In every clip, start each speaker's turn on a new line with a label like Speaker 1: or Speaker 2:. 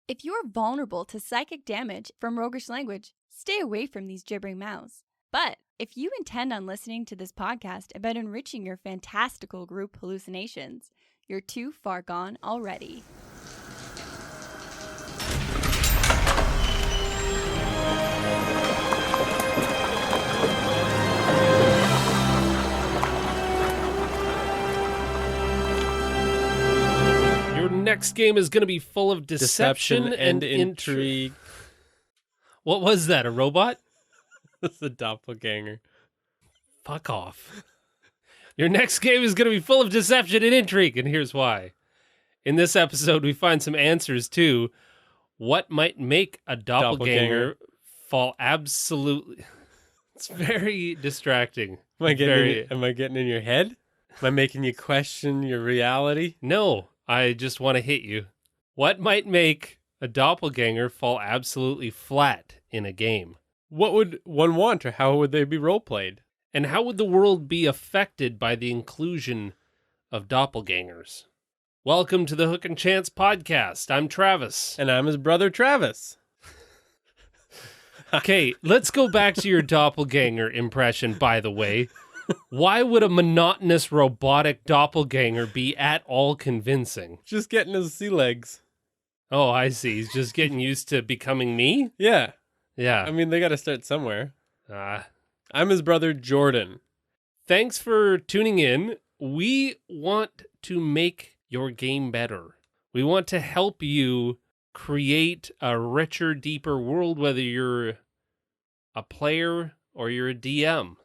Speaker 1: If you're vulnerable to psychic damage from roguish language, stay away from these gibbering mouths. But if you intend on listening to this podcast about enriching your fantastical group hallucinations, you're too far gone already.
Speaker 2: Your next game is going to be full of deception and intrigue. What was that, a robot?
Speaker 3: It's a doppelganger.
Speaker 2: Fuck off. Your next game is going to be full of deception and intrigue, and here's why. In this episode, we find some answers to what might make a doppelganger fall absolutely... It's very distracting.
Speaker 3: Am I getting in your head? Am I making you question your reality?
Speaker 2: No, I just want to hit you. What might make a doppelganger fall absolutely flat in a game?
Speaker 3: What would one want, or how would they be role-played?
Speaker 2: And how would the world be affected by the inclusion of doppelgangers? Welcome to the Hook and Chance podcast. I'm Travis.
Speaker 3: And I'm his brother, Travis.
Speaker 2: Okay, let's go back to your doppelganger impression, by the way. Why would a monotonous robotic doppelganger be at all convincing?
Speaker 3: Just getting his sea legs.
Speaker 2: Oh, I see. He's just getting used to becoming me?
Speaker 3: Yeah.
Speaker 2: Yeah.
Speaker 3: I mean, they got to start somewhere. I'm his brother, Jordan.
Speaker 2: Thanks for tuning in. We want to make your game better. We want to help you create a richer, deeper world, whether you're a player or you're a DM.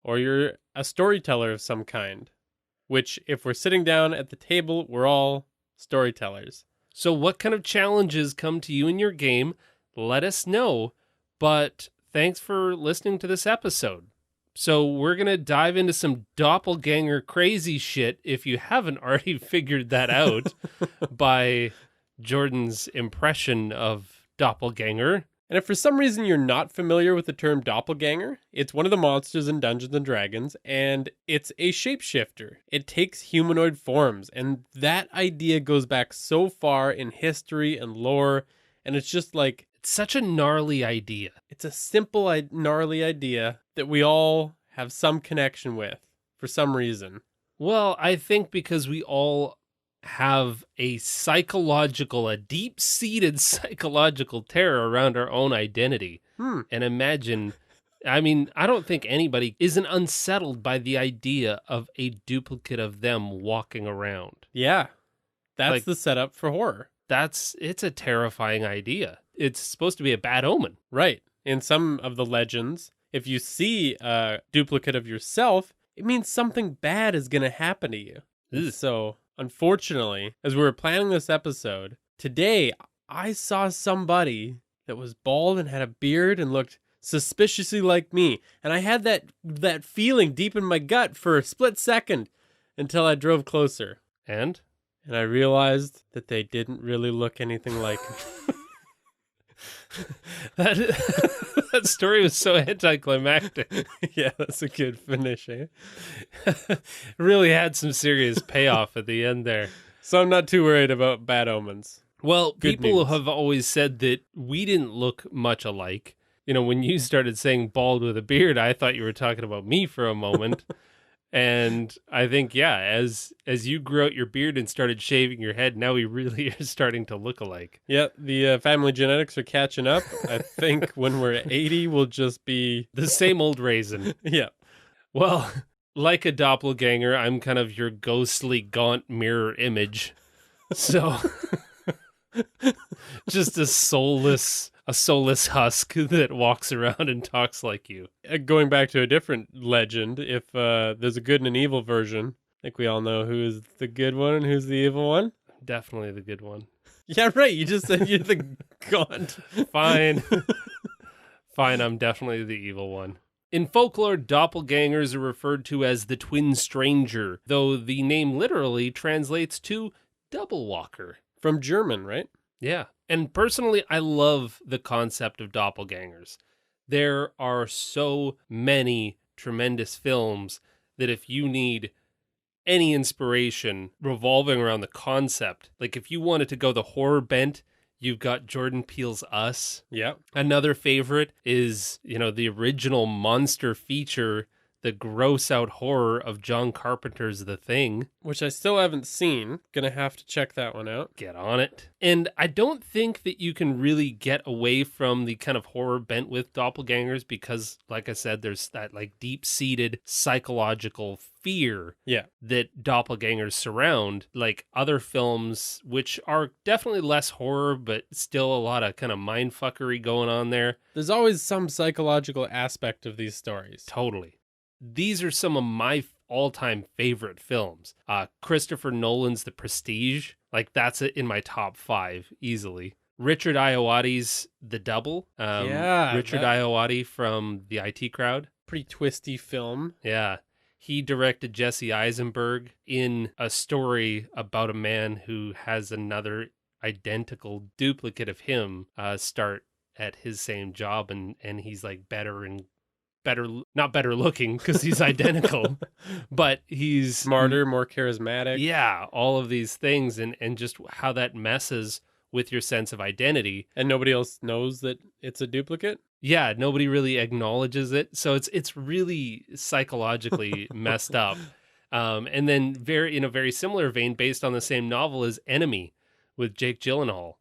Speaker 3: Or you're a storyteller of some kind. Which, if we're sitting down at the table, we're all storytellers.
Speaker 2: So what kind of challenges come to you in your game? Let us know. But thanks for listening to this episode. So we're going to dive into some doppelganger crazy shit, if you haven't already figured that out by Jordan's impression of doppelganger.
Speaker 3: And if for some reason you're not familiar with the term doppelganger, it's one of the monsters in Dungeons & Dragons, and it's a shapeshifter. It takes humanoid forms, and that idea goes back so far in history and lore, and it's just like...
Speaker 2: It's such a gnarly idea.
Speaker 3: It's a simple, gnarly idea that we all have some connection with, for some reason.
Speaker 2: Well, I think because we all have a deep-seated psychological terror around our own identity. And imagine, I mean, I don't think anybody isn't unsettled by the idea of a duplicate of them walking around.
Speaker 3: Yeah, that's
Speaker 2: like,
Speaker 3: the setup for horror.
Speaker 2: It's a terrifying idea. It's supposed to be a bad omen.
Speaker 3: Right. In some of the legends, if you see a duplicate of yourself, it means something bad is going to happen to you. So, unfortunately, as we were planning this episode, today I saw somebody that was bald and had a beard and looked suspiciously like me. And I had that feeling deep in my gut for a split second until I drove closer.
Speaker 2: And
Speaker 3: I realized that they didn't really look anything like me.
Speaker 2: That story was so anticlimactic.
Speaker 3: Yeah, that's a good finish, eh?
Speaker 2: Really had some serious payoff at the end there.
Speaker 3: So I'm not too worried about bad omens.
Speaker 2: Well,
Speaker 3: Good
Speaker 2: people
Speaker 3: news.
Speaker 2: have always said that we didn't look much alike. You know, when you started saying bald with a beard, I thought you were talking about me for a moment. And I think, yeah, as you grew out your beard and started shaving your head, now we really are starting to look alike.
Speaker 3: Yeah, the family genetics are catching up. I think when we're 80, we'll just be...
Speaker 2: The same old raisin.
Speaker 3: Yeah.
Speaker 2: Well, like a doppelganger, I'm kind of your ghostly, gaunt mirror image. So, just a soulless husk that walks around and talks like you.
Speaker 3: Going back to a different legend, if there's a good and an evil version, I think we all know who is the good one and who's the evil one.
Speaker 2: Definitely the good one.
Speaker 3: Yeah, right. You just said you're the gaunt.
Speaker 2: Fine. Fine, I'm definitely the evil one. In folklore, doppelgangers are referred to as the twin stranger, though the name literally translates to double walker.
Speaker 3: From German, right?
Speaker 2: Yeah. And personally, I love the concept of doppelgangers. There are so many tremendous films that if you need any inspiration revolving around the concept. Like if you wanted to go the horror bent, you've got Jordan Peele's Us.
Speaker 3: Yeah.
Speaker 2: Another favorite is, the original monster feature, the gross out horror of John Carpenter's The Thing.
Speaker 3: Which I still haven't seen. Gonna have to check that one out.
Speaker 2: Get on it. And I don't think that you can really get away from the kind of horror bent with doppelgangers because, like I said, there's that like deep-seated psychological fear that doppelgangers surround, like other films, which are definitely less horror, but still a lot of kind of mindfuckery going on there.
Speaker 3: There's always some psychological aspect of these stories.
Speaker 2: Totally. These are some of my all-time favorite films. Christopher Nolan's The Prestige, like that's in my top 5 easily. Richard Ayoade's The Double. Richard Ayoade from the IT Crowd.
Speaker 3: Pretty twisty film.
Speaker 2: Yeah. He directed Jesse Eisenberg in a story about a man who has another identical duplicate of him start at his same job, and he's like not better looking because he's identical, but he's
Speaker 3: smarter, more charismatic.
Speaker 2: Yeah, all of these things, and just how that messes with your sense of identity.
Speaker 3: And nobody else knows that it's a duplicate?
Speaker 2: Yeah, nobody really acknowledges it. So it's really psychologically messed up. And then in a very similar vein, based on the same novel, is Enemy with Jake Gyllenhaal.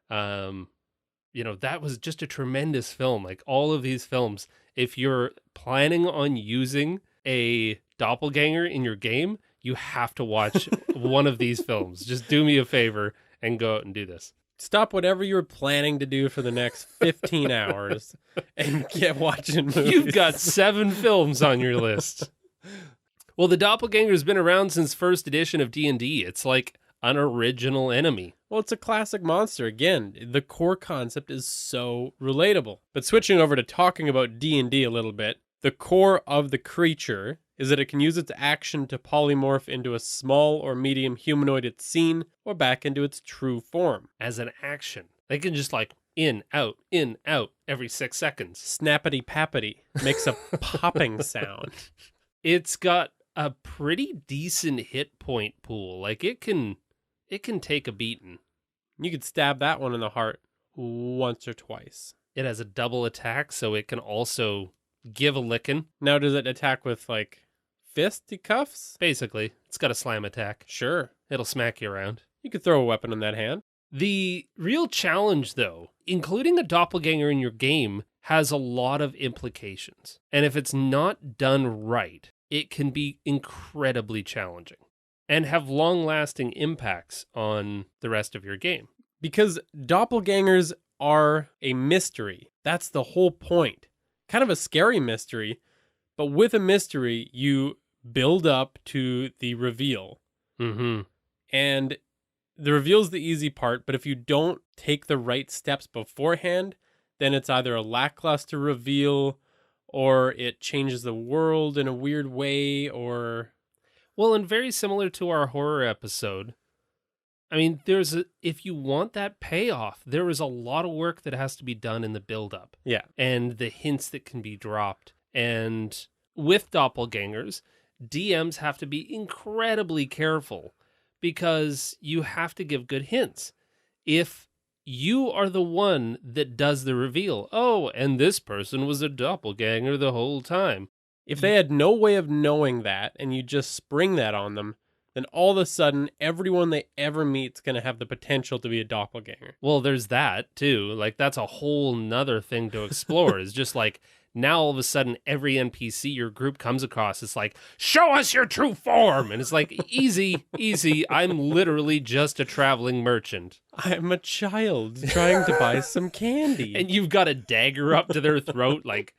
Speaker 2: That was just a tremendous film. Like all of these films, if you're planning on using a doppelganger in your game, you have to watch one of these films. Just do me a favor and go out and do this.
Speaker 3: Stop whatever you're planning to do for the next 15 hours and get watching movies.
Speaker 2: You've got 7 films on your list. Well, the doppelganger's been around since first edition of D&D. It's like an original enemy.
Speaker 3: Well, it's a classic monster. Again, the core concept is so relatable. But switching over to talking about D&D a little bit, the core of the creature is that it can use its action to polymorph into a small or medium humanoid it's seen, or back into its true form.
Speaker 2: As an action. They can just like in, out, every 6 seconds.
Speaker 3: Snappity-pappity makes a popping sound.
Speaker 2: It's got a pretty decent hit point pool. Like it can take a beating.
Speaker 3: You could stab that one in the heart once or twice.
Speaker 2: It has a double attack, so it can also give a licking.
Speaker 3: Now, does it attack with like fisticuffs?
Speaker 2: Basically, it's got a slam attack.
Speaker 3: Sure.
Speaker 2: It'll smack you around.
Speaker 3: You could throw a weapon in that hand.
Speaker 2: The real challenge, though, including a doppelganger in your game, has a lot of implications. And if it's not done right, it can be incredibly challenging and have long-lasting impacts on the rest of your game.
Speaker 3: Because doppelgangers are a mystery. That's the whole point. Kind of a scary mystery, but with a mystery, you build up to the reveal.
Speaker 2: Mm-hmm.
Speaker 3: And the reveal's the easy part, but if you don't take the right steps beforehand, then it's either a lackluster reveal, or it changes the world in a weird way, or...
Speaker 2: Well, and very similar to our horror episode, I mean, if you want that payoff, there is a lot of work that has to be done in the build-up.
Speaker 3: Yeah.
Speaker 2: And the hints that can be dropped. And with doppelgangers, DMs have to be incredibly careful because you have to give good hints. If you are the one that does the reveal, oh, and this person was a doppelganger the whole time.
Speaker 3: If they had no way of knowing that and you just spring that on them, then all of a sudden, everyone they ever meet's going to have the potential to be a doppelganger.
Speaker 2: Well, there's that, too. Like, that's a whole nother thing to explore. It's just like, now all of a sudden, every NPC your group comes across is like, show us your true form! And it's like, easy, I'm literally just a traveling merchant.
Speaker 3: I'm a child trying to buy some candy.
Speaker 2: And you've got a dagger up to their throat, like,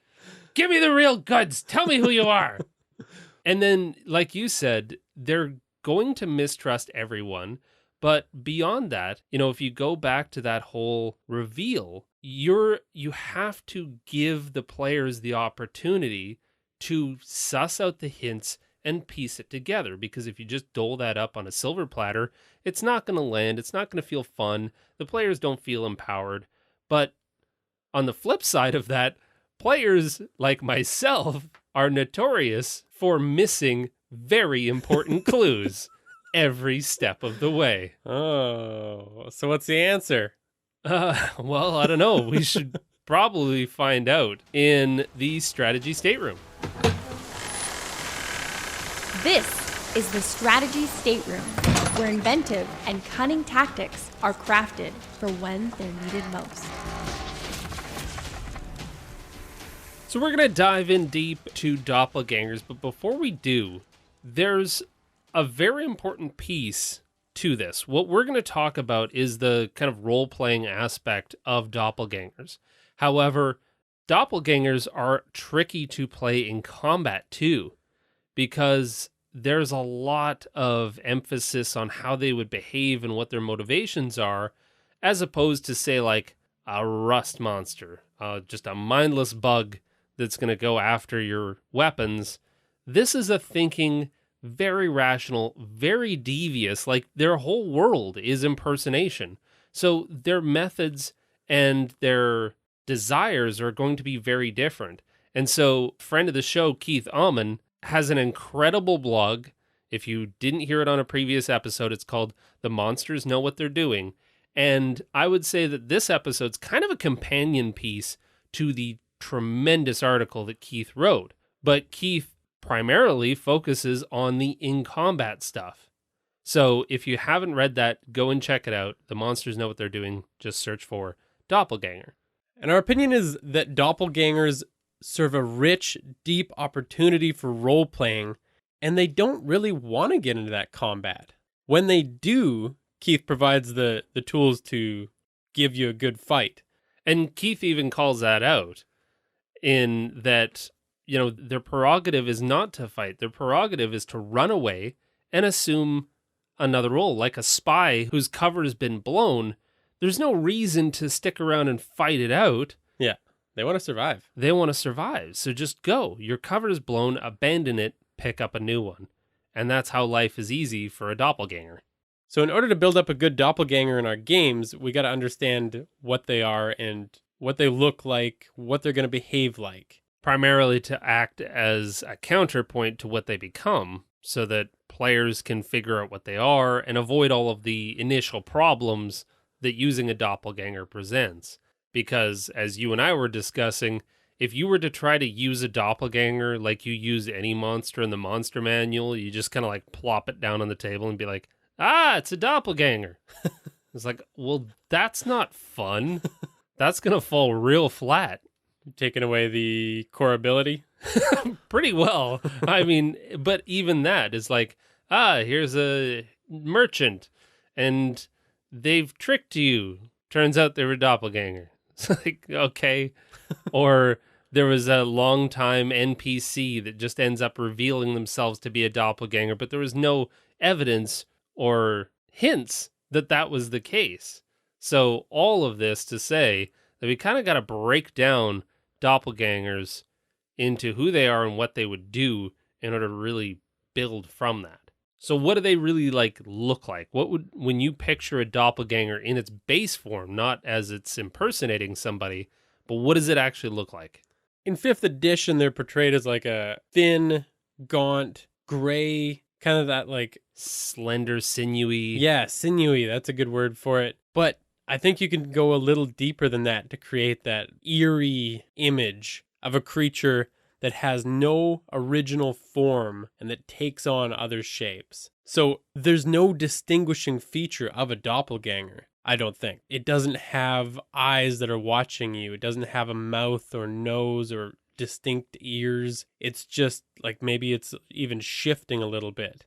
Speaker 2: give me the real goods! Tell me who you are! And then, like you said, they're going to mistrust everyone, but beyond that, if you go back to that whole reveal, you have to give the players the opportunity to suss out the hints and piece it together, because if you just dole that up on a silver platter, it's not going to land, it's not going to feel fun, the players don't feel empowered. But on the flip side of that, players like myself are notorious for missing very important clues every step of the way.
Speaker 3: Oh, so what's the answer?
Speaker 2: Well, I don't know. We should probably find out in the strategy stateroom.
Speaker 1: This is the strategy stateroom, where inventive and cunning tactics are crafted for when they're needed most.
Speaker 2: So we're going to dive in deep to doppelgangers, but before we do, there's a very important piece to this. What we're going to talk about is the kind of role-playing aspect of doppelgangers. However, doppelgangers are tricky to play in combat too, because there's a lot of emphasis on how they would behave and what their motivations are, as opposed to, say, like a rust monster, just a mindless bug that's going to go after your weapons. This is a thinking, very rational, very devious, like their whole world is impersonation. So their methods and their desires are going to be very different. And so friend of the show, Keith Amon, has an incredible blog. If you didn't hear it on a previous episode, it's called The Monsters Know What They're Doing. And I would say that this episode's kind of a companion piece to the tremendous article that Keith wrote. But Keith primarily focuses on the in-combat stuff. So if you haven't read that, go and check it out. The Monsters Know What They're Doing. Just search for Doppelganger.
Speaker 3: And our opinion is that doppelgangers serve a rich, deep opportunity for role-playing, and they don't really want to get into that combat. When they do, Keith provides the tools to give you a good fight.
Speaker 2: And Keith even calls that out in that, you know, their prerogative is not to fight. Their prerogative is to run away and assume another role. Like a spy whose cover has been blown, there's no reason to stick around and fight it out.
Speaker 3: Yeah, they want to survive.
Speaker 2: They want to survive. So just go. Your cover is blown, abandon it, pick up a new one. And that's how life is easy for a doppelganger.
Speaker 3: So in order to build up a good doppelganger in our games, we got to understand what they are and what they look like, what they're going to behave like.
Speaker 2: Primarily to act as a counterpoint to what they become, so that players can figure out what they are and avoid all of the initial problems that using a doppelganger presents. Because as you and I were discussing, if you were to try to use a doppelganger like you use any monster in the monster manual, you just kind of like plop it down on the table and be like, it's a doppelganger. It's like, well, that's not fun. That's going to fall real flat.
Speaker 3: Taking away the core ability?
Speaker 2: Pretty well. I mean, but even that is like, here's a merchant and they've tricked you. Turns out they were a doppelganger. It's like, okay. Or there was a longtime NPC that just ends up revealing themselves to be a doppelganger, but there was no evidence or hints that that was the case. So all of this to say that we kind of got to break down doppelgangers into who they are and what they would do in order to really build from that. So what do they really look like? What would, when you picture a doppelganger in its base form, not as it's impersonating somebody, but what does it actually look like?
Speaker 3: In 5th edition, they're portrayed as like a thin, gaunt, gray, kind of that like
Speaker 2: slender, sinewy.
Speaker 3: Yeah, sinewy. That's a good word for it. But I think you can go a little deeper than that to create that eerie image of a creature that has no original form and that takes on other shapes. So there's no distinguishing feature of a doppelganger, I don't think. It doesn't have eyes that are watching you. It doesn't have a mouth or nose or distinct ears. It's just like maybe it's even shifting a little bit.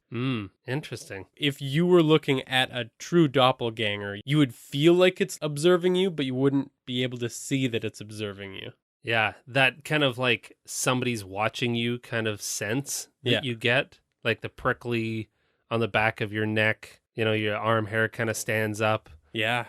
Speaker 2: Interesting.
Speaker 3: If you were looking at a true doppelganger, you would feel like it's observing you, but you wouldn't be able to see that it's observing you.
Speaker 2: Yeah, that kind of like somebody's watching you kind of sense that you get, like the prickly on the back of your neck, you know, your arm hair kind of stands up.
Speaker 3: Yeah.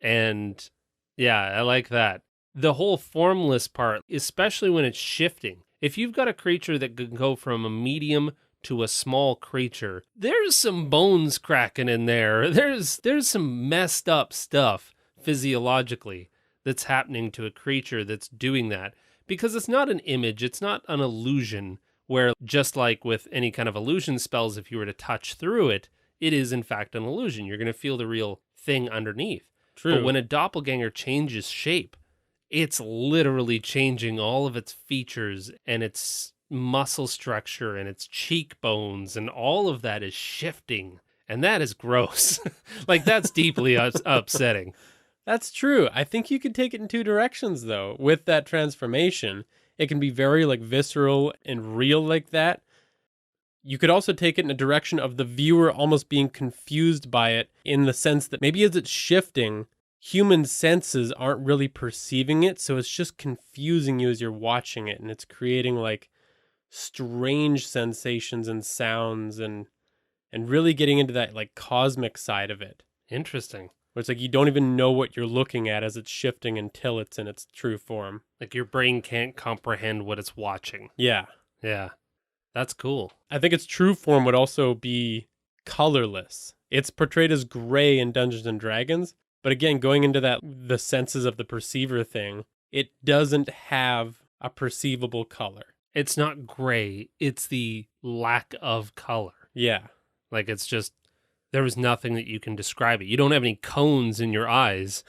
Speaker 2: And yeah, I like that. The whole formless part, especially when it's shifting. If you've got a creature that can go from a medium to a small creature, there's some bones cracking in there. There's some messed up stuff physiologically that's happening to a creature that's doing that, because it's not an image, it's not an illusion where just like with any kind of illusion spells, if you were to touch through it, it is in fact an illusion. You're going to feel the real thing underneath.
Speaker 3: True.
Speaker 2: But when a doppelganger changes shape, it's literally changing all of its features and its muscle structure and its cheekbones, and all of that is shifting. And that is gross. Like, that's deeply upsetting.
Speaker 3: That's true. I think you could take it in two directions, though. With that transformation, it can be very, like, visceral and real like that. You could also take it in a direction of the viewer almost being confused by it, in the sense that maybe as it's shifting, human senses aren't really perceiving it, so it's just confusing you as you're watching it, and it's creating, like, strange sensations and sounds and really getting into that, like, cosmic side of it.
Speaker 2: Interesting.
Speaker 3: Where it's like you don't even know what you're looking at as it's shifting until it's in its true form.
Speaker 2: Like, your brain can't comprehend what it's watching.
Speaker 3: Yeah.
Speaker 2: Yeah. That's cool.
Speaker 3: I think its true form would also be colorless. It's portrayed as gray in Dungeons and Dragons, but again, going into that, the senses of the perceiver thing, it doesn't have a perceivable color.
Speaker 2: It's not gray. It's the lack of color.
Speaker 3: Yeah.
Speaker 2: Like, it's just, there was nothing that you can describe it. You don't have any cones in your eyes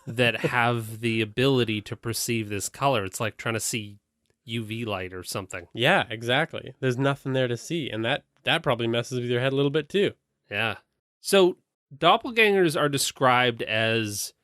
Speaker 2: that have the ability to perceive this color. It's like trying to see UV light or something.
Speaker 3: Yeah, exactly. There's nothing there to see. And that probably messes with your head a little bit too.
Speaker 2: Yeah. So doppelgangers are described as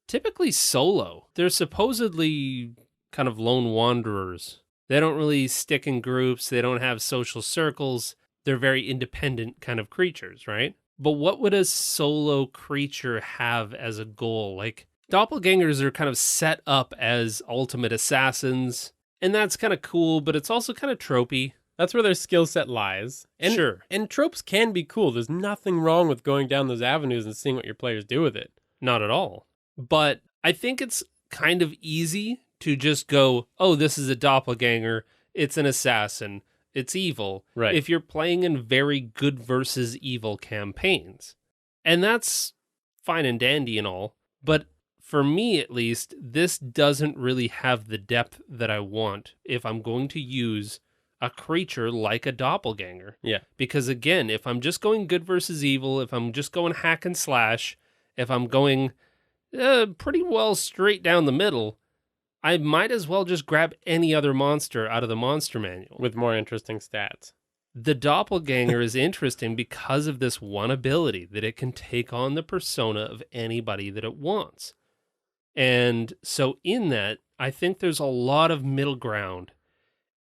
Speaker 2: typically solo. They're supposedly kind of lone wanderers. They don't really stick in groups. They don't have social circles. They're very independent kind of creatures, right? But what would a solo creature have as a goal? Like, doppelgangers are kind of set up as ultimate assassins, and that's kind of cool, but it's also kind of tropey.
Speaker 3: That's where their skill set lies. And,
Speaker 2: Sure.
Speaker 3: And tropes can be cool. There's nothing wrong with going down those avenues and seeing what your players do with it.
Speaker 2: Not at all. But I think it's kind of easy to just go, oh, this is a doppelganger, it's an assassin, it's evil,
Speaker 3: right?
Speaker 2: If you're playing in very good versus evil campaigns. And that's fine and dandy and all, but for me at least, this doesn't really have the depth that I want if I'm going to use a creature like a doppelganger.
Speaker 3: Yeah.
Speaker 2: Because again, if I'm just going good versus evil, if I'm just going hack and slash, if I'm going pretty well straight down the middle, I might as well just grab any other monster out of the monster manual.
Speaker 3: With more interesting stats.
Speaker 2: The doppelganger is interesting because of this one ability, that it can take on the persona of anybody that it wants. And so in that, I think there's a lot of middle ground.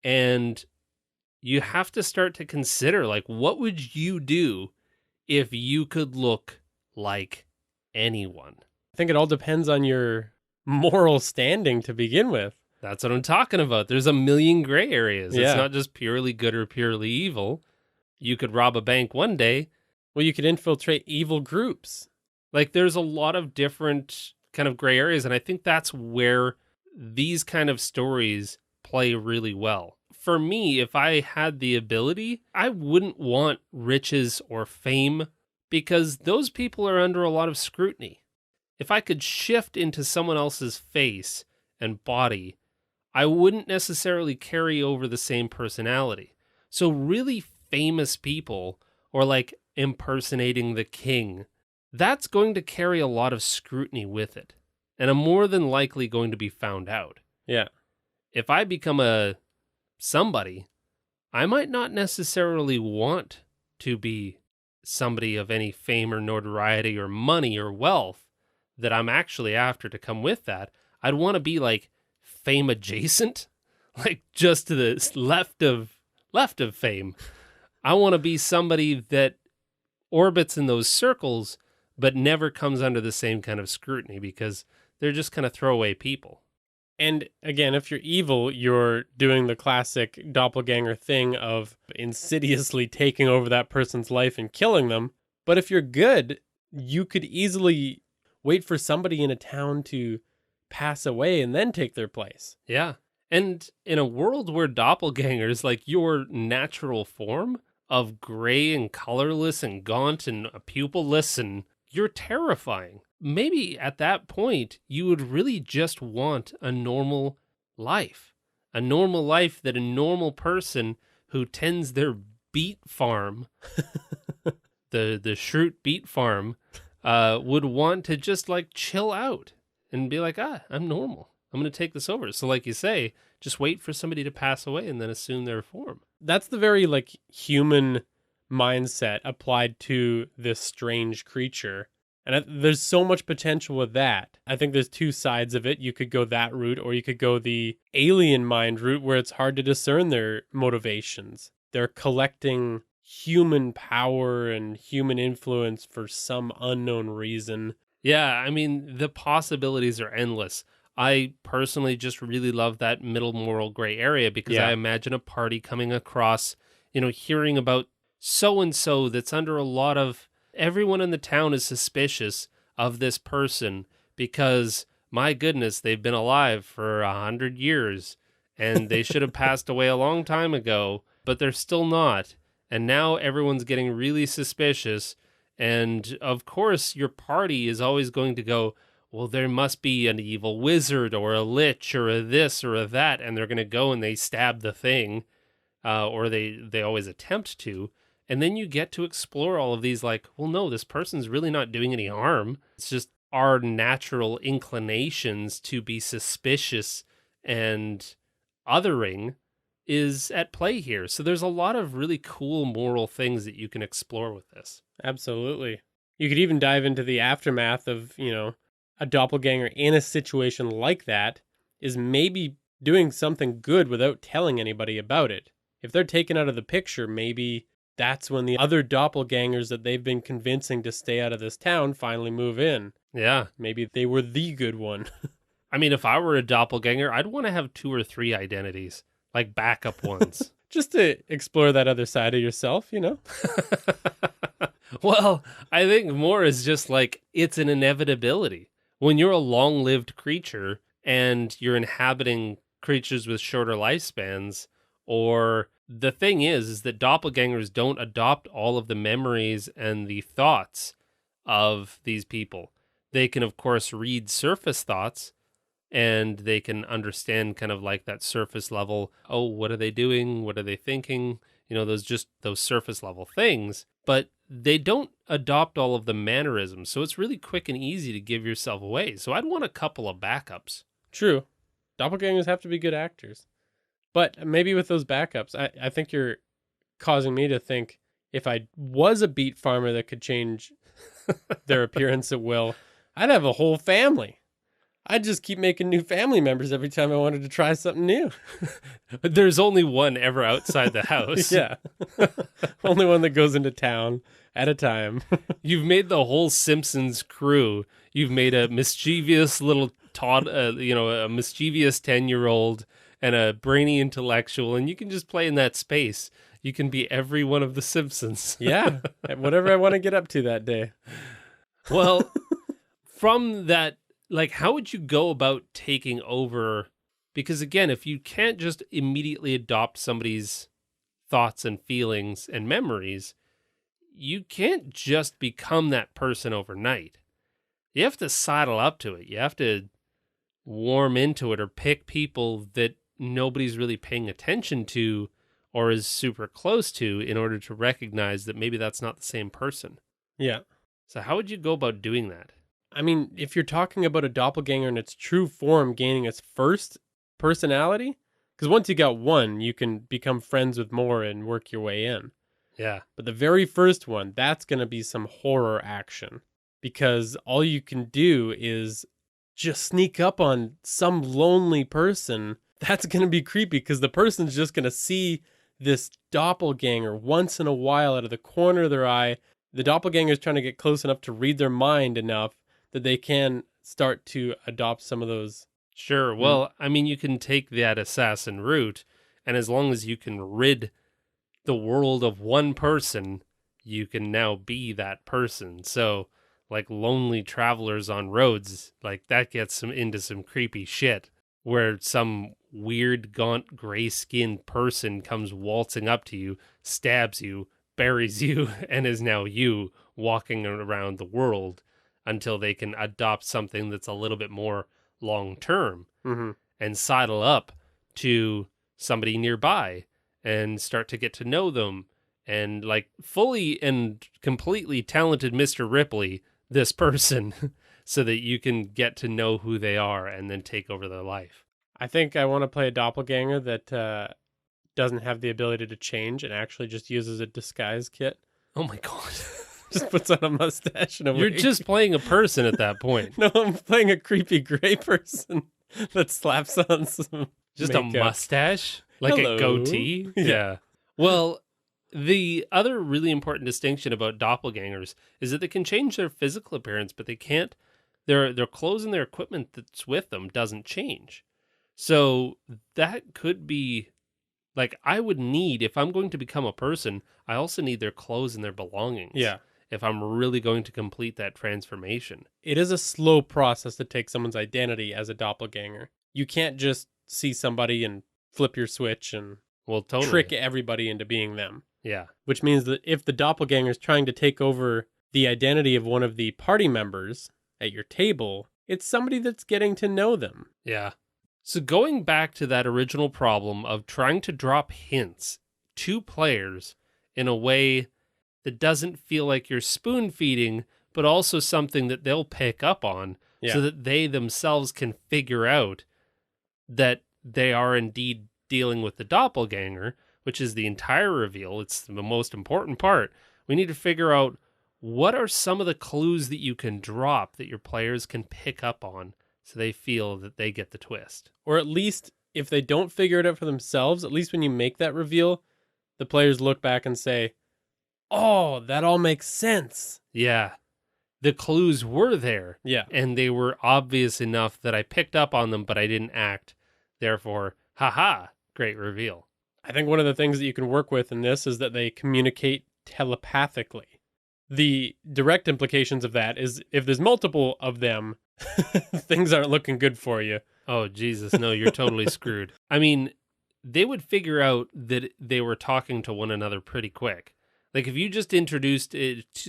Speaker 2: And you have to start to consider, like, what would you do if you could look like anyone?
Speaker 3: I think it all depends on your moral standing to begin with.
Speaker 2: That's what I'm talking about. There's a million gray areas.
Speaker 3: Yeah.
Speaker 2: It's not just purely good or purely evil. You could rob a bank one day.
Speaker 3: Well, you could infiltrate evil groups.
Speaker 2: Like, there's a lot of different kind of gray areas, and I think that's where these kind of stories play really well. For me, if I had the ability, I wouldn't want riches or fame, because those people are under a lot of scrutiny. If I could shift into someone else's face and body, I wouldn't necessarily carry over the same personality. So really famous people, or like impersonating the king, that's going to carry a lot of scrutiny with it. And I'm more than likely going to be found out.
Speaker 3: Yeah.
Speaker 2: If I become a somebody, I might not necessarily want to be somebody of any fame or notoriety or money or wealth that I'm actually after to come with that. I'd want to be like fame adjacent, like just to the left of fame. I want to be somebody that orbits in those circles, but never comes under the same kind of scrutiny, because they're just kind of throwaway people.
Speaker 3: And again, if you're evil, you're doing the classic doppelganger thing of insidiously taking over that person's life and killing them. But if you're good, you could easily wait for somebody in a town to pass away and then take their place.
Speaker 2: Yeah. And in a world where doppelgangers, like your natural form of gray and colorless and gaunt and pupilless, and you're terrifying. Maybe at that point, you would really just want a normal life that a normal person who tends their beet farm, the Shroot beet farm, would want to just like chill out and be like, I'm normal. I'm going to take this over. So like you say, just wait for somebody to pass away and then assume their form.
Speaker 3: That's the very like human mindset applied to this strange creature. And there's so much potential with that. I think there's two sides of it. You could go that route, or you could go the alien mind route where it's hard to discern their motivations. They're collecting human power and human influence for some unknown reason.
Speaker 2: Yeah, I mean, the possibilities are endless. I personally just really love that middle moral gray area because I imagine a party coming across, hearing about so-and-so that's under a lot of, everyone in the town is suspicious of this person because, my goodness, they've been alive for 100 years and they should have passed away a long time ago, but they're still not. And now everyone's getting really suspicious. And of course, your party is always going to go, well, there must be an evil wizard or a lich or a this or a that. And they're going to go and they stab the thing, or they always attempt to. And then you get to explore all of these like, well, no, this person's really not doing any harm. It's just our natural inclinations to be suspicious and othering is at play here. So there's a lot of really cool moral things that you can explore with this.
Speaker 3: Absolutely. You could even dive into the aftermath of, a doppelganger in a situation like that is maybe doing something good without telling anybody about it. If they're taken out of the picture, maybe that's when the other doppelgangers that they've been convincing to stay out of this town finally move in.
Speaker 2: Yeah.
Speaker 3: Maybe they were the good one.
Speaker 2: I mean, if I were a doppelganger, I'd want to have 2 or 3 identities, like backup ones.
Speaker 3: Just to explore that other side of yourself,
Speaker 2: Well, I think more is just like, it's an inevitability. When you're a long-lived creature and you're inhabiting creatures with shorter lifespans, or the thing is that doppelgangers don't adopt all of the memories and the thoughts of these people. They can, of course, read surface thoughts, and they can understand kind of like that surface level, oh, what are they doing? What are they thinking? Those surface level things. But they don't adopt all of the mannerisms, so it's really quick and easy to give yourself away. So I'd want a couple of backups.
Speaker 3: True. Doppelgangers have to be good actors. But maybe with those backups, I think you're causing me to think if I was a beet farmer that could change their appearance at will, I'd have a whole family. I'd just keep making new family members every time I wanted to try something new.
Speaker 2: There's only one ever outside the house.
Speaker 3: Yeah. Only one that goes into town at a time.
Speaker 2: You've made the whole Simpsons crew. You've made a mischievous little a mischievous 10-year-old and a brainy intellectual, and you can just play in that space. You can be every one of the Simpsons.
Speaker 3: Yeah. Whatever I want to get up to that day.
Speaker 2: Well, from that, like, how would you go about taking over? Because again, if you can't just immediately adopt somebody's thoughts and feelings and memories, you can't just become that person overnight. You have to sidle up to it. You have to warm into it or pick people that nobody's really paying attention to or is super close to in order to recognize that maybe that's not the same person.
Speaker 3: Yeah.
Speaker 2: So how would you go about doing that?
Speaker 3: I mean, if you're talking about a doppelganger in its true form gaining its first personality, because once you got one, you can become friends with more and work your way in.
Speaker 2: Yeah.
Speaker 3: But the very first one, that's going to be some horror action, because all you can do is just sneak up on some lonely person. That's going to be creepy because the person's just going to see this doppelganger once in a while out of the corner of their eye. The doppelganger is trying to get close enough to read their mind enough that they can start to adopt some of those.
Speaker 2: Sure. Well, I mean, you can take that assassin route, and as long as you can rid the world of one person, you can now be that person. So, like lonely travelers on roads, like that gets into some creepy shit where some weird, gaunt, gray-skinned person comes waltzing up to you, stabs you, buries you, and is now you walking around the world until they can adopt something that's a little bit more long-term and sidle up to somebody nearby and start to get to know them and like fully and completely talented Mr. Ripley this person so that you can get to know who they are and then take over their life.
Speaker 3: I think I want to play a doppelganger that doesn't have the ability to change and actually just uses a disguise kit.
Speaker 2: Oh my God.
Speaker 3: Just puts on a mustache and a
Speaker 2: You're
Speaker 3: wig.
Speaker 2: just playing a person at that point.
Speaker 3: No, I'm playing a creepy gray person that slaps on some
Speaker 2: Just
Speaker 3: makeup.
Speaker 2: a mustache? Like
Speaker 3: Hello.
Speaker 2: a goatee? Yeah. Well, the other really important distinction about doppelgangers is that they can change their physical appearance, but they can't. Their clothes and their equipment that's with them doesn't change. So that could be like I would need, if I'm going to become a person, I also need their clothes and their belongings.
Speaker 3: Yeah.
Speaker 2: If I'm really going to complete that transformation.
Speaker 3: It is a slow process to take someone's identity as a doppelganger. You can't just see somebody and flip your switch and
Speaker 2: Well, totally.
Speaker 3: trick everybody into being them.
Speaker 2: Yeah.
Speaker 3: Which means that if the doppelganger is trying to take over the identity of one of the party members at your table, it's somebody that's getting to know them.
Speaker 2: Yeah. So going back to that original problem of trying to drop hints to players in a way that doesn't feel like you're spoon feeding, but also something that they'll pick up on so that they themselves can figure out that they are indeed dealing with the doppelganger, which is the entire reveal. It's the most important part. We need to figure out what are some of the clues that you can drop that your players can pick up on so they feel that they get the twist.
Speaker 3: Or at least if they don't figure it out for themselves, at least when you make that reveal, the players look back and say, oh, that all makes sense.
Speaker 2: Yeah. The clues were there.
Speaker 3: Yeah.
Speaker 2: And they were obvious enough that I picked up on them, but I didn't act. Therefore, haha, great reveal.
Speaker 3: I think one of the things that you can work with in this is that they communicate telepathically. The direct implications of that is if there's multiple of them, things aren't looking good for you.
Speaker 2: Oh, Jesus, no, you're totally screwed. I mean, they would figure out that they were talking to one another pretty quick. Like if you just introduced,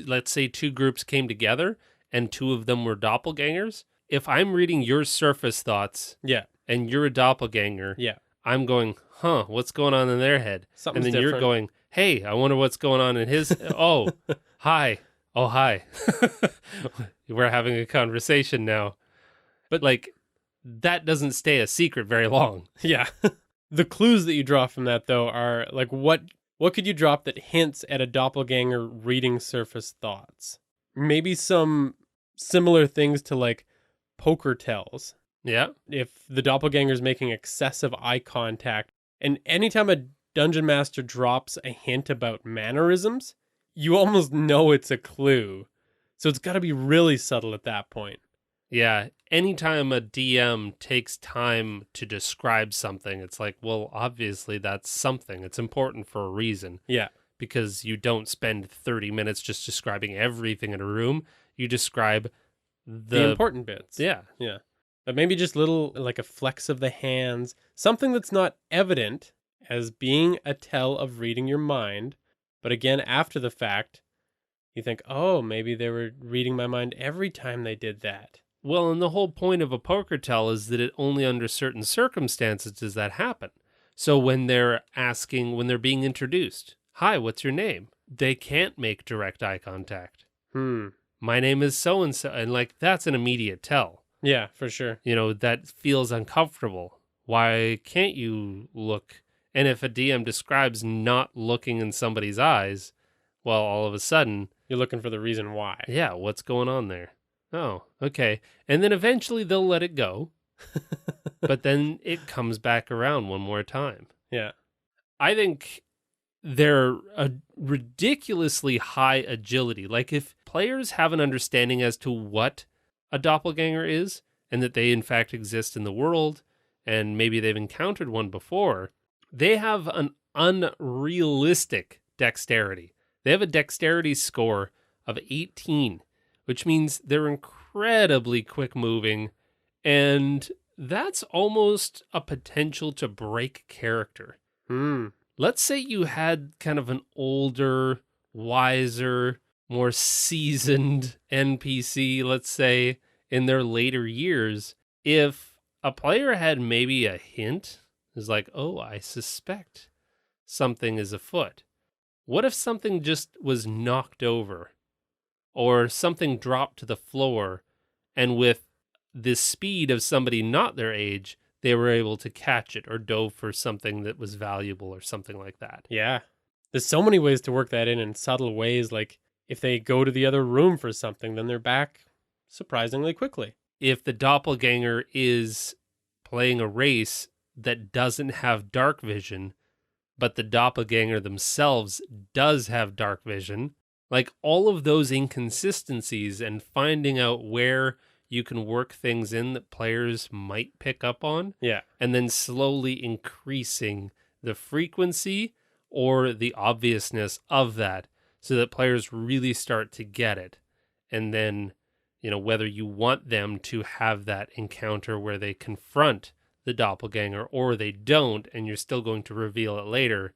Speaker 2: let's say 2 groups came together and 2 of them were doppelgangers, if I'm reading your surface thoughts and you're a doppelganger, I'm going, huh, what's going on in their head?
Speaker 3: Something's
Speaker 2: and then
Speaker 3: different.
Speaker 2: You're going, hey, I wonder what's going on in his. Oh, hi. Oh, hi. We're having a conversation now. But like, that doesn't stay a secret very long.
Speaker 3: Yeah. The clues that you draw from that, though, are like what could you drop that hints at a doppelganger reading surface thoughts? Maybe some similar things to like poker tells.
Speaker 2: Yeah.
Speaker 3: If the doppelganger's making excessive eye contact, and anytime a dungeon master drops a hint about mannerisms, you almost know it's a clue. So it's got to be really subtle at that point.
Speaker 2: Yeah. Anytime a DM takes time to describe something, it's like, well, obviously that's something. It's important for a reason.
Speaker 3: Yeah.
Speaker 2: Because you don't spend 30 minutes just describing everything in a room. You describe
Speaker 3: the important bits.
Speaker 2: Yeah.
Speaker 3: Yeah. But maybe just little, like a flex of the hands, something that's not evident as being a tell of reading your mind. But again, after the fact, you think, oh, maybe they were reading my mind every time they did that.
Speaker 2: Well, and the whole point of a poker tell is that it only under certain circumstances does that happen. So when they're being introduced, hi, what's your name? They can't make direct eye contact. My name is so-and-so. And like, that's an immediate tell.
Speaker 3: Yeah, for sure.
Speaker 2: You know, that feels uncomfortable. Why can't you look? And if a DM describes not looking in somebody's eyes, well, all of a sudden,
Speaker 3: you're looking for the reason why.
Speaker 2: Yeah, what's going on there? Oh, okay. And then eventually they'll let it go. But then it comes back around one more time.
Speaker 3: Yeah.
Speaker 2: I think they're a ridiculously high agility. Like if players have an understanding as to what a doppelganger is and that they in fact exist in the world and maybe they've encountered one before, they have an unrealistic dexterity. They have a dexterity score of 18, which means they're incredibly quick moving, and that's almost a potential to break character. Let's say you had kind of an older, wiser, more seasoned NPC, let's say, in their later years. If a player had maybe a hint, is like, oh, I suspect something is afoot? What if something just was knocked over or something dropped to the floor, and with the speed of somebody not their age, they were able to catch it or dove for something that was valuable or something like that?
Speaker 3: Yeah. There's so many ways to work that in subtle ways. Like if they go to the other room for something, then they're back surprisingly quickly.
Speaker 2: If the doppelganger is playing a race that doesn't have dark vision, but the doppelganger themselves does have dark vision, like all of those inconsistencies and finding out where you can work things in that players might pick up on,
Speaker 3: Yeah.
Speaker 2: and then slowly increasing the frequency or the obviousness of that so that players really start to get it. And then, whether you want them to have that encounter where they confront the doppelganger or they don't, and you're still going to reveal it later,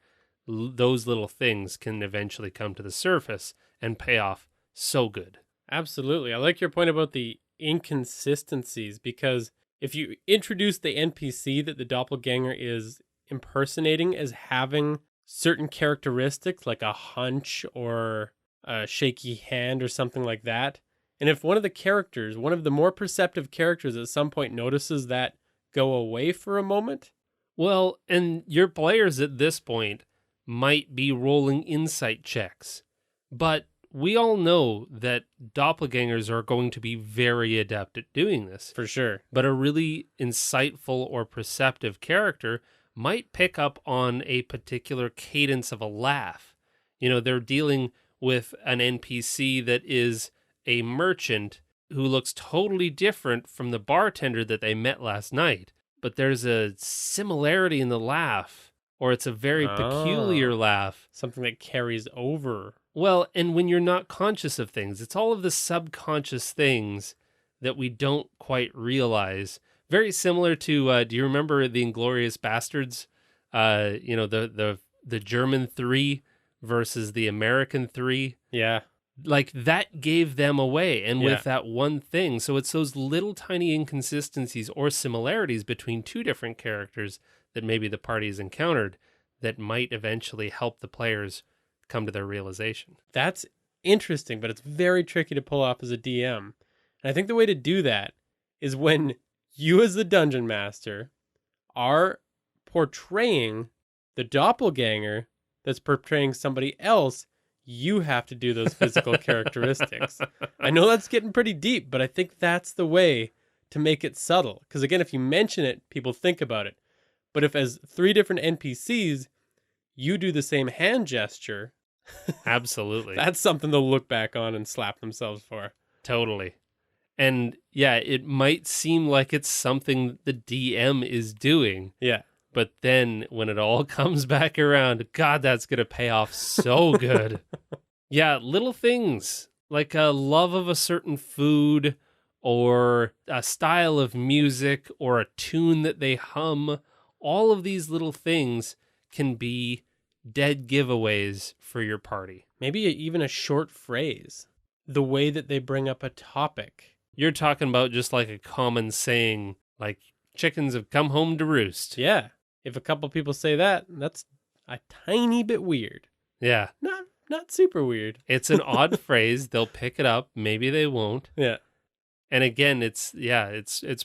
Speaker 2: those little things can eventually come to the surface and pay off so good.
Speaker 3: Absolutely. I like your point about the inconsistencies, because if you introduce the NPC that the doppelganger is impersonating as having certain characteristics like a hunch or a shaky hand or something like that, and if one of the more perceptive characters at some point notices that go away for a moment.
Speaker 2: Well, and your players at this point might be rolling insight checks, but we all know that doppelgangers are going to be very adept at doing this.
Speaker 3: For sure.
Speaker 2: But a really insightful or perceptive character might pick up on a particular cadence of a laugh. They're dealing with an NPC that is a merchant who looks totally different from the bartender that they met last night. But there's a similarity in the laugh, or it's a very peculiar laugh.
Speaker 3: Something that carries over.
Speaker 2: Well, and when you're not conscious of things, it's all of the subconscious things that we don't quite realize. Very similar to, do you remember the Inglourious Bastards? The German 3 versus the American 3.
Speaker 3: Yeah.
Speaker 2: Like that gave them away, and with that one thing. So it's those little tiny inconsistencies or similarities between two different characters that maybe the party has encountered that might eventually help the players come to their realization.
Speaker 3: That's interesting, but it's very tricky to pull off as a DM. And I think the way to do that is when you as the dungeon master are portraying the doppelganger that's portraying somebody else, you have to do those physical characteristics. I know that's getting pretty deep, but I think that's the way to make it subtle. Because again, if you mention it, people think about it. But if as 3 different NPCs, you do the same hand gesture,
Speaker 2: absolutely,
Speaker 3: that's something they'll look back on and slap themselves for.
Speaker 2: Totally. And yeah, it might seem like it's something the DM is doing.
Speaker 3: Yeah.
Speaker 2: But then when it all comes back around, God, that's going to pay off so good. Yeah, little things like a love of a certain food or a style of music or a tune that they hum. All of these little things can be dead giveaways for your party.
Speaker 3: Maybe even a short phrase. The way that they bring up a topic.
Speaker 2: You're talking about just like a common saying, like chickens have come home to roost.
Speaker 3: Yeah. If a couple people say that, that's a tiny bit weird.
Speaker 2: Yeah.
Speaker 3: Not super weird.
Speaker 2: It's an odd phrase. They'll pick it up. Maybe they won't.
Speaker 3: Yeah.
Speaker 2: And again, it's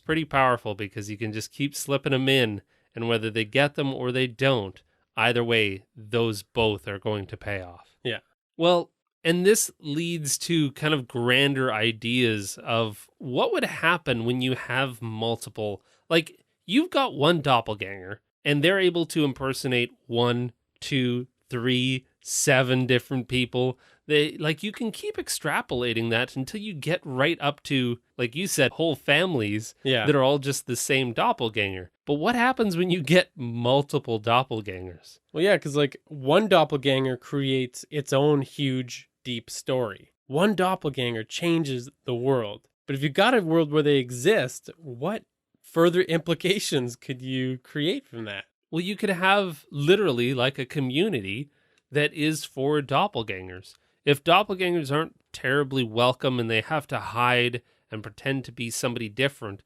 Speaker 2: pretty powerful because you can just keep slipping them in, and whether they get them or they don't, either way, those both are going to pay off.
Speaker 3: Yeah.
Speaker 2: Well, and this leads to kind of grander ideas of what would happen when you have multiple, like you've got one doppelganger and they're able to impersonate 1, 2, 3, 7 different people. They like you can keep extrapolating that until you get right up to, like you said, whole families that are all just the same doppelganger. But what happens when you get multiple doppelgangers?
Speaker 3: Well, yeah, because like one doppelganger creates its own huge, deep story. One doppelganger changes the world. But if you've got a world where they exist, what further implications could you create from that?
Speaker 2: Well, you could have literally like a community that is for doppelgangers. If doppelgangers aren't terribly welcome and they have to hide and pretend to be somebody different,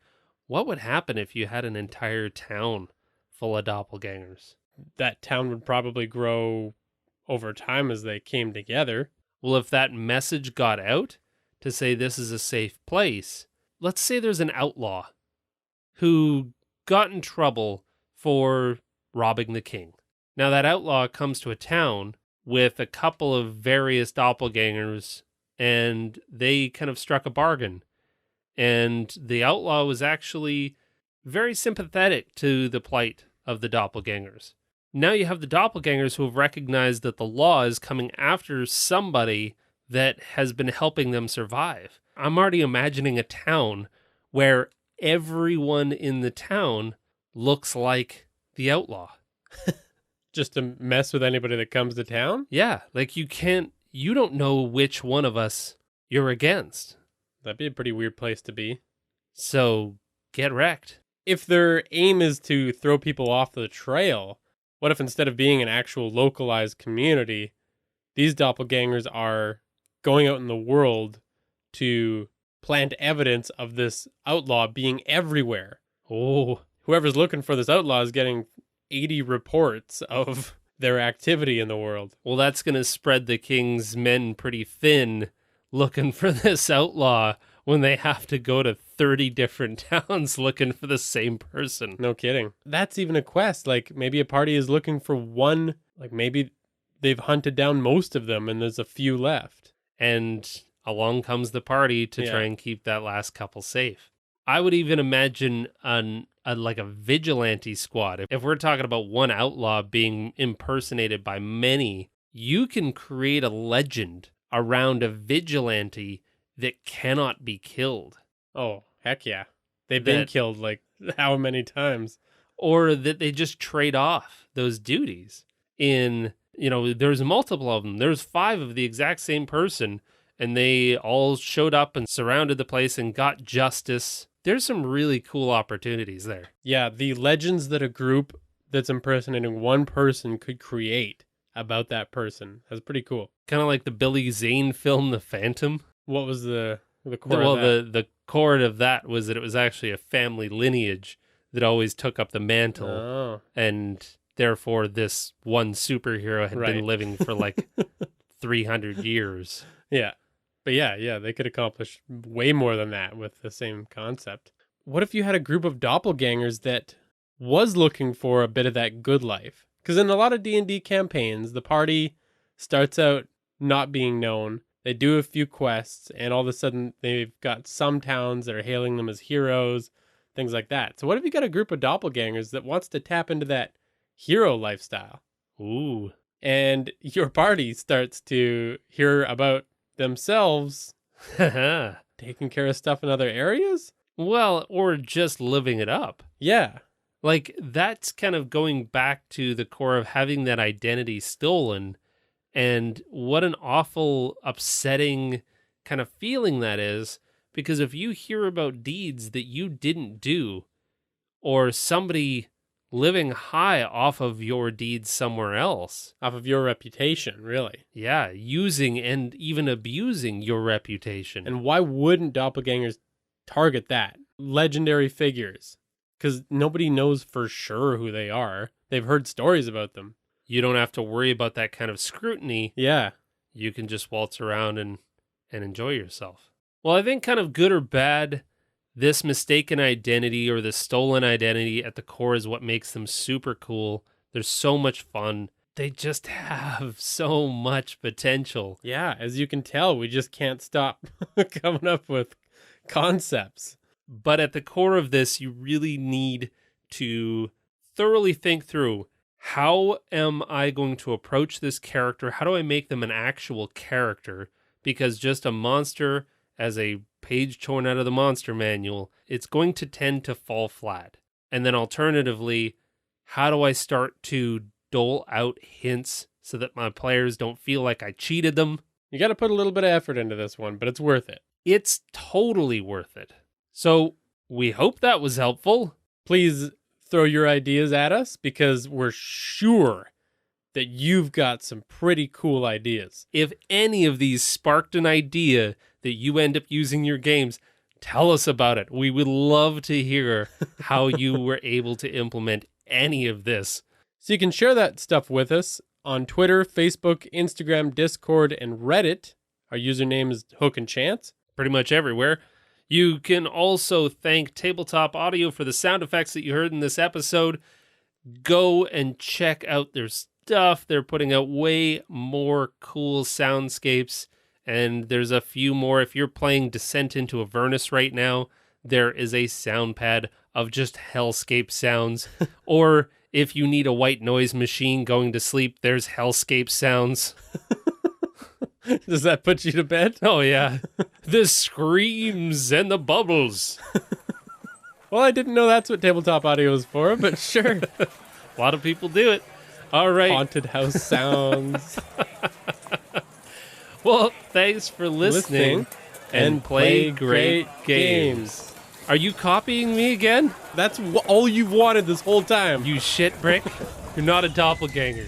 Speaker 2: what would happen if you had an entire town full of doppelgangers?
Speaker 3: that town would probably grow over time as they came together.
Speaker 2: Well, if that message got out to say this is a safe place, let's say there's an outlaw who got in trouble for robbing the king. Now that outlaw comes to a town with a couple of various doppelgangers, and they kind of struck a bargain. And the outlaw was actually very sympathetic to the plight of the doppelgangers. Now you have the doppelgangers who have recognized that the law is coming after somebody that has been helping them survive. I'm already imagining a town where everyone in the town looks like the outlaw.
Speaker 3: Just to mess with anybody that comes to town?
Speaker 2: Yeah, like you don't know which one of us you're against.
Speaker 3: That'd be a pretty weird place to be.
Speaker 2: So get wrecked.
Speaker 3: If their aim is to throw people off the trail, what if instead of being an actual localized community, these doppelgangers are going out in the world to plant evidence of this outlaw being everywhere?
Speaker 2: Oh,
Speaker 3: Whoever's looking for this outlaw is getting 80 reports of their activity in the world.
Speaker 2: well, that's going to spread the king's men pretty thin looking for this outlaw when they have to go to 30 different towns looking for the same person.
Speaker 3: No kidding. That's even a quest. Like maybe a party is looking for one, like maybe they've hunted down most of them and there's a few left.
Speaker 2: And along comes the party to try and keep that last couple safe. I would even imagine like a vigilante squad. If we're talking about one outlaw being impersonated by many, you can create a legend around a vigilante that cannot be killed.
Speaker 3: Oh, heck yeah. They've been killed like how many times?
Speaker 2: Or that they just trade off those duties. There's multiple of them. There's 5 of the exact same person, and they all showed up and surrounded the place and got justice. There's some really cool opportunities there.
Speaker 3: Yeah, the legends that a group that's impersonating one person could create about that person. That's pretty cool.
Speaker 2: Kind of like the Billy Zane film, The Phantom.
Speaker 3: What was the core of that?
Speaker 2: The core of that was that it was actually a family lineage that always took up the mantle.
Speaker 3: Oh.
Speaker 2: And therefore this one superhero had been living for like 300 years.
Speaker 3: Yeah. But yeah, they could accomplish way more than that with the same concept. What if you had a group of doppelgangers that was looking for a bit of that good life? Because in a lot of D&D campaigns, the party starts out not being known. They do a few quests, and all of a sudden they've got some towns that are hailing them as heroes, things like that. So what if you got a group of doppelgangers that wants to tap into that hero lifestyle?
Speaker 2: Ooh.
Speaker 3: And your party starts to hear about themselves taking care of stuff in other areas?
Speaker 2: Well, or just living it up.
Speaker 3: Yeah.
Speaker 2: Like, that's kind of going back to the core of having that identity stolen. And what an awful, upsetting kind of feeling that is. Because if you hear about deeds that you didn't do, or somebody living high off of your deeds somewhere else.
Speaker 3: Off of your reputation, really.
Speaker 2: Yeah, using and even abusing your reputation.
Speaker 3: And why wouldn't doppelgangers target that? Legendary figures. Because nobody knows for sure who they are. They've heard stories about them.
Speaker 2: You don't have to worry about that kind of scrutiny.
Speaker 3: Yeah.
Speaker 2: You can just waltz around and enjoy yourself. Well, I think kind of good or bad, this mistaken identity or the stolen identity at the core is what makes them super cool. They're so much fun. They just have so much potential.
Speaker 3: Yeah, as you can tell, we just can't stop coming up with concepts.
Speaker 2: But at the core of this, you really need to thoroughly think through, how am I going to approach this character? How do I make them an actual character? Because just a monster as a page torn out of the monster manual, it's going to tend to fall flat. And then alternatively, how do I start to dole out hints so that my players don't feel like I cheated them?
Speaker 3: You got to put a little bit of effort into this one, but it's worth it.
Speaker 2: It's totally worth it. So we hope that was helpful.
Speaker 3: Please throw your ideas at us because we're sure that you've got some pretty cool ideas.
Speaker 2: If any of these sparked an idea that you end up using in your games, tell us about it. We would love to hear how you were able to implement any of this.
Speaker 3: So you can share that stuff with us on Twitter, Facebook, Instagram, Discord, and Reddit. Our username is Hook and Chance.
Speaker 2: Pretty much everywhere. You can also thank Tabletop Audio for the sound effects that you heard in this episode. Go and check out their stuff. They're putting out way more cool soundscapes, and there's a few more. If you're playing Descent into Avernus right now, there is a sound pad of just hellscape sounds. Or if you need a white noise machine going to sleep, there's hellscape sounds.
Speaker 3: Does that put you to bed?
Speaker 2: Oh, yeah. The screams and the bubbles.
Speaker 3: Well, I didn't know that's what tabletop audio is for, but sure.
Speaker 2: A lot of people do it. All right.
Speaker 3: Haunted house sounds.
Speaker 2: Well, thanks for listening and play great games. Are you copying me again?
Speaker 3: That's all you've wanted this whole time.
Speaker 2: You shit brick. You're not a doppelganger.